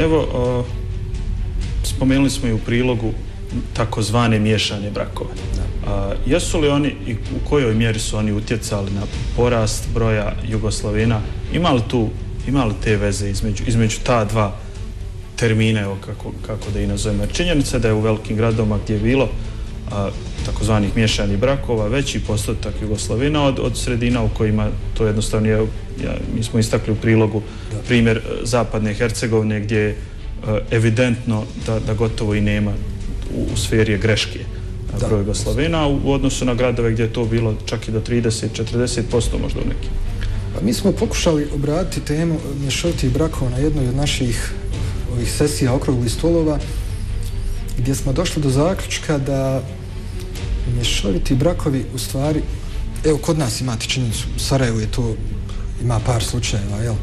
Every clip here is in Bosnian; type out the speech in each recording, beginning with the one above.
Evo, spomenuli smo i u prilogu takozvane miješane brakove. Jesu li oni i u kojoj mjeri su oni utjecali na porast broja Jugoslavena? Ima li te veze između ta dva termina, evo kako da i nazovemo? Činjenica da je u velikim gradovima gdje je bilo takozvanih miješanih brakova veći postotak Jugoslavena od sredina u kojima to jednostavno je, mi smo istakli u prilogu primjer zapadne Hercegovine gdje je evidentno da gotovo i nema u sferi greške broj Jugoslavena u odnosu na gradove gdje je to bilo čak i do 30-40% možda u nekim. Pa mi smo pokušali obratiti temu mješovitih brakova na jednoj od naših ovih sesija okruglih stolova gdje smo došli do zaključka da mješoviti brakovi u stvari, evo kod nas imate činjenicu, u Sarajevu je to, ima par slučajeva, jel?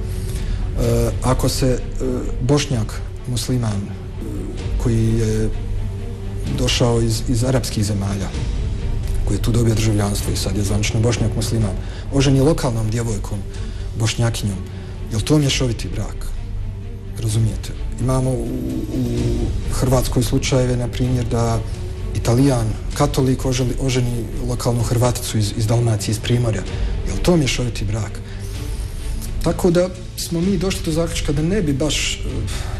Ako se Bošnjak, musliman, koji je došao iz arapskih zemalja, koji je tu dobio državljanstvo i sad je zvanično Bošnjak musliman, oženi lokalnom djevojkom, Bošnjakinjom, je li to mješoviti brak? Razumijete? Imamo u Hrvatskoj slučajeve, na primjer, da Italijan, katolik, oženi lokalnu Hrvaticu iz Dalmacije, iz Primorja. Je li to mješoviti brak? Tako da smo mi došli do zaključka da ne bi baš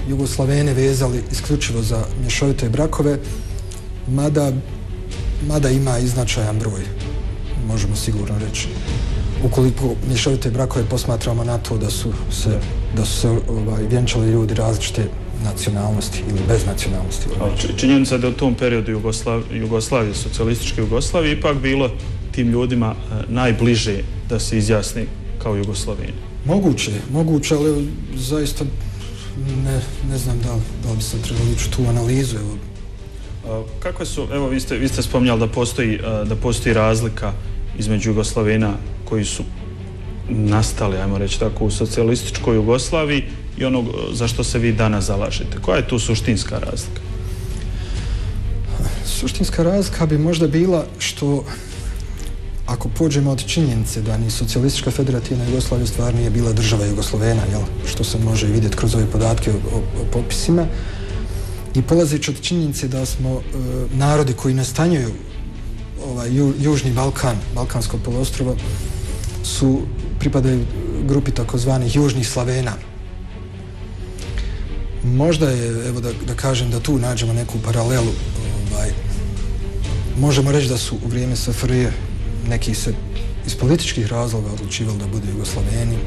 Jugoslavene vezali isključivo za mješovite brakove, mada ima i značajan broj, možemo sigurno reći. Ukoliko mješovite brakove posmatramo na to da su se vjenčali ljudi različite nacionalnosti ili bez nacionalnosti. Činjenica da u tom periodu Jugoslavije, socijalističke Jugoslavije, ipak bilo tim ljudima najbliže da se izjasni kao Jugoslaveni. Moguće, ali zaista ne znam da li bi se trebali ići tu analizu. Kakve su, evo vi ste spominjali da postoji razlika između Jugoslavena koji su nastali, ajmo reći tako, u socijalističkoj Jugoslaviji i onog za što se vi danas zalažete. Koja je tu suštinska razlika? Suštinska razlika bi možda bila što, ako pođemo od činjenice da ni socijalistička federativna Jugoslavija stvar nije bila država Jugoslavena, što se može vidjeti kroz ove podatke o popisima, i polazeći od činjenice da smo narodi koji nastanjuju Južni Balkan, Balkansko poluostrvo, pripadaju grupi takozvanih Južnih Slavena. Možda je, evo da kažem, da tu nađemo neku paralelu. Možemo reći da su u vrijeme SFRJ neki se iz političkih razloga odlučivali da budu Jugoslaveni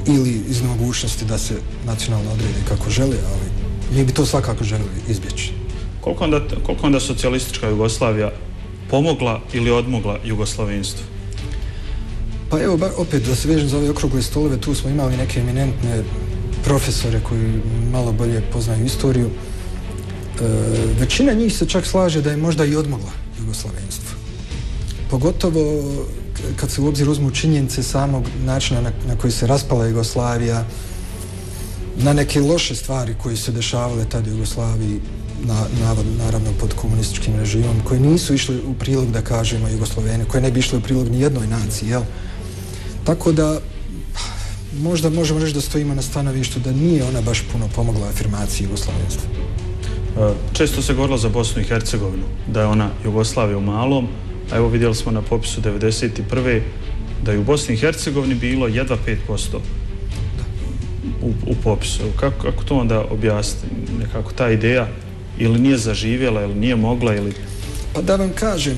ili iz mogućnosti da se nacionalno odrede kako žele, ali mi bi to svakako želeli izbjeći. Koliko onda socijalistička Jugoslavija pomogla ili odmogla jugoslavenstvu? Pa evo, opet da se vežem za ove okrugle stolove, tu smo imali neke eminentne profesore koji malo bolje poznaju istoriju. Većina njih se čak slaže da je možda i odmogla jugoslavenstvo. Pogotovo kad se u obzir uzmu činjenice samog načina na koji se raspala Jugoslavija, na neke loše stvari koje su se dešavale tada u Jugoslaviji, naravno pod komunističkim režimom, koje nisu išli u prilog, da kažemo, Jugoslavene, koje ne bi išli u prilog ni jednoj naciji, jel? Tako da, možda možemo reći da stojimo na stanovištu da nije ona baš puno pomogla afirmaciji jugoslavenstva. Često se govorilo za Bosnu i Hercegovinu, da je ona Jugoslavija u malom, a evo vidjeli smo na popisu 1991. da je u Bosni i Hercegovini bilo jedva 5% u popisu. Kako to onda objasniti? Nekako ta ideja ili nije zaživjela, ili nije mogla, ili... Pa da vam kažem,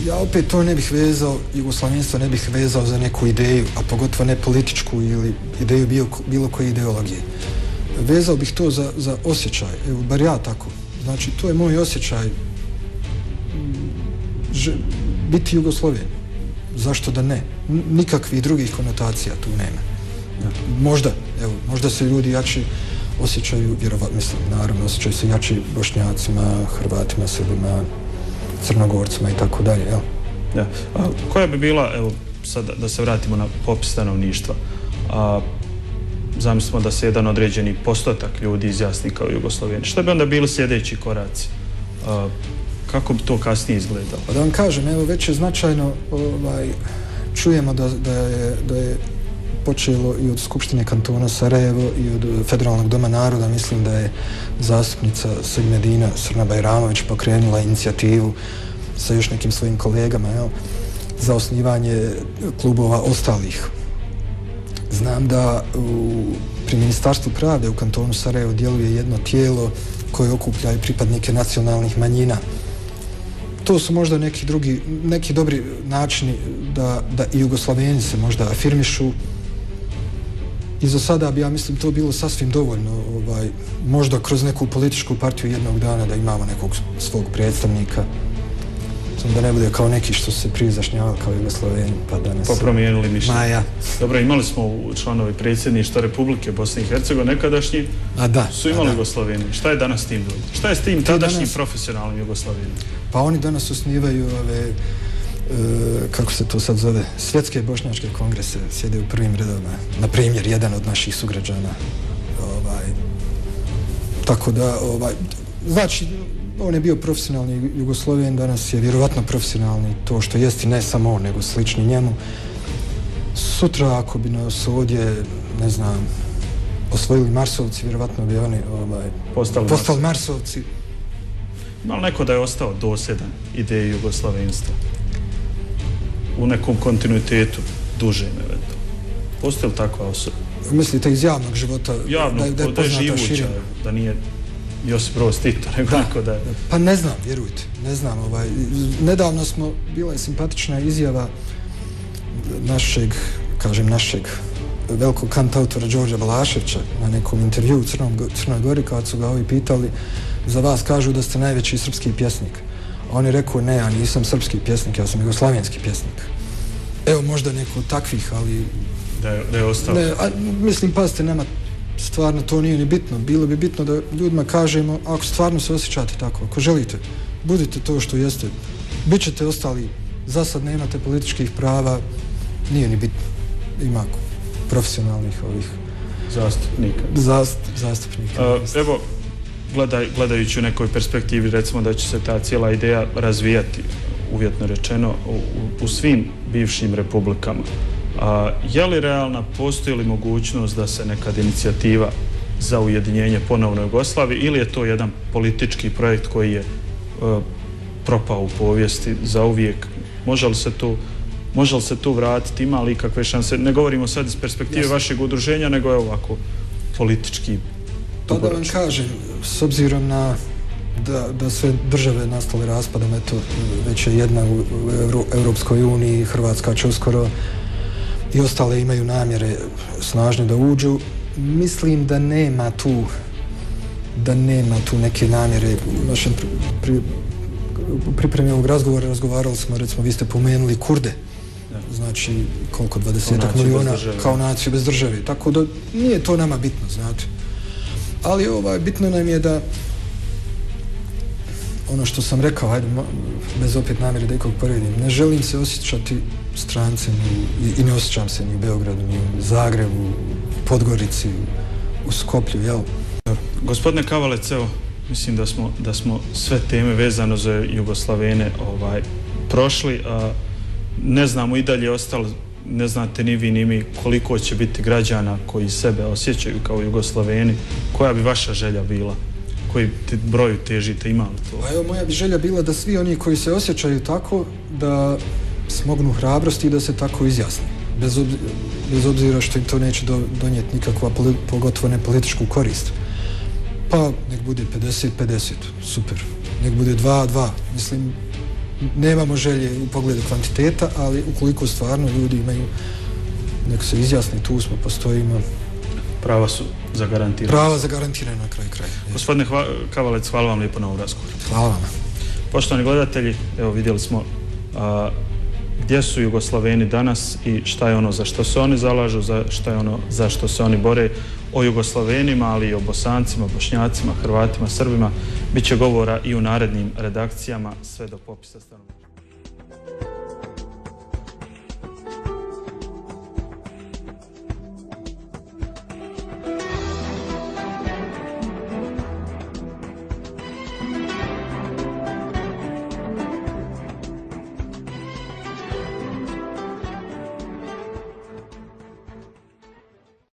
ja opet to ne bih vezao, jugoslavenstvo ne bih vezao za neku ideju, a pogotovo ne političku ili ideju bilo koje ideologije. Vezao bih to za osjećaj, evo, bar ja tako. Znači, to je moj osjećaj biti Jugosloven. Zašto da ne? Nikakvih drugih konotacija tu nema. Možda se ljudi jači osjećaju, naravno, osjećaju se jači Bošnjacima, Hrvatima, Srbima, Crnogorcima i tako dalje, jel? Ja. Koja bi bila, evo, sad da se vratimo na popis stanovništva, zamislimo da se jedan određeni postotak ljudi izjasni kao Jugoslaveni. Šta bi onda bili sljedeći koraci? Kako bi to kasnije izgledalo? Pa da vam kažem, evo, već je značajno, čujemo da je počelo i od Skupštine kantona Sarajevo i od Federalnog doma naroda. Mislim da je zastupnica Segmedina Srna Bajramović pokrenula inicijativu sa još nekim svojim kolegama, za osnivanje klubova ostalih. Znam da pri Ministarstvu pravde u kantonu Sarajevo djeluje jedno tijelo koje okuplja i pripadnike nacionalnih manjina. To su možda neki dobri načini da i Jugoslaveni se možda afirmišu. I za sada bi, ja mislim, to bilo sasvim dovoljno. Možda kroz neku političku partiju jednog dana da imamo nekog svog predstavnika. Da ne bude kao neki što se prije zašnjavali kao Jugoslaveni, pa danas... Pa promijenili mišljenje. Maja. Dobro, imali smo članovi predsjedništva Republike Bosne i Hercegovine, nekadašnji su imali Jugoslaveni. Šta je danas s tim ljudi? Šta je s tim tadašnjim profesionalnim Jugoslavenima? Pa oni danas osnivaju kako se to sad zove, svjetske bošnjačke kongrese, sjede u prvim redovima. Na primjer, jedan od naših sugrađana. Tako da, znači, on je bio profesionalni Jugoslaven, danas je vjerovatno profesionalni, to što jest i ne samo on, nego slični njemu. Sutra, ako bi nas ovdje, ne znam, osvojili Marsovci, vjerovatno bi oni postali Marsovci. Ima li neko da je ostao dosljedan ideji jugoslavenstva? U nekom kontinuitetu, dužem eventualno. Postoji li takva osoba? Mislite iz javnog života? Javnog, da je živuća, da nije Josip Broz Tito, nego neko da je... Pa ne znam, vjerujte, ne znam. Nedavno bila je simpatična izjava našeg velikog kantautora Đorđa Balaševića na nekom intervju u Crnoj Gori, kad su ga ovi pitali, za vas kažu da ste najveći srpski pjesnik. A on je rekao, ne, ja nisam srpski pjesnik, ja sam jugoslavenski pjesnik. Evo, možda neko od takvih, ali... Da je ostalo. Mislim, pazite, nama stvarno to nije ni bitno. Bilo bi bitno da ljudima kažemo, ako stvarno se osjećate tako, ako želite, budite to što jeste, bit ćete ostali, za sad nemate političkih prava, nije ni bitno. Ima profesionalnih zastupnika. Evo, gledajući u nekoj perspektivi, recimo da će se ta cijela ideja razvijati, uvjetno rečeno, u svim bivšim republikama. Je li realna, postoji li mogućnost da se nekad inicijativa za ujedinjenje ponovno Jugoslavije, ili je to jedan politički projekt koji je propao u povijesti za uvijek? Može li se tu vratiti? Ima li kakve šanse? Ne govorimo sad iz perspektive vašeg udruženja, nego je ovako politički. Pa da vam kažem, s obzirom na da sve države nastale raspadom, eto, već je jedna u Europskoj uniji, Hrvatska će uskoro, i ostale imaju namjere snažne da uđu. Mislim da nema tu neke namjere. U našem pripremi ovog razgovora razgovarali smo, recimo, vi ste pomenuli Kurde, znači koliko, 20 milijuna kao naciju bez države, tako da nije to nama bitno, znate. Ali bitno nam je da ono što sam rekao, ajde, bez opet namjere da ikog povredim, ne želim se osjećati strancem i ne osjećam se ni u Beogradu, ni u Zagrebu, u Podgorici, u Skoplju, jel? Gospodine Kavalec, evo, mislim da smo sve teme vezano za Jugoslavene prošli. Ne znamo i dalje ostalo, ne znate ni vi ni mi koliko će biti građana koji sebe osjećaju kao Jugoslaveni. Koja bi vaša želja bila? Koji broju težite, ima li to? Evo, moja bi želja bila da svi oni koji se osjećaju tako, da smognu hrabrosti i da se tako izjasne. Bez obzira što im to neće donijeti nikakva, pogotovo ne političku korist. Pa nek bude 50-50, super. Nek bude 2-2. Mislim, nemamo želje u pogledu kvantiteta, ali ukoliko stvarno ljudi imaju, nek se izjasni, tu smo, postojimo. Prava su zagarantirana. Prava zagarantirana na kraju kraja. Gospodine Kavalec, hvala vam lijepo na ovom razgovoru. Hvala vam. Poštovani gledatelji, evo vidjeli smo gdje su Jugoslaveni danas i šta je ono za što se oni zalažu, šta je ono za što se oni bore. O Jugoslavenima, ali i o Bosancima, Bošnjacima, Hrvatima, Srbima. Biće govora i u narednim redakcijama sve do popisa stanovništva.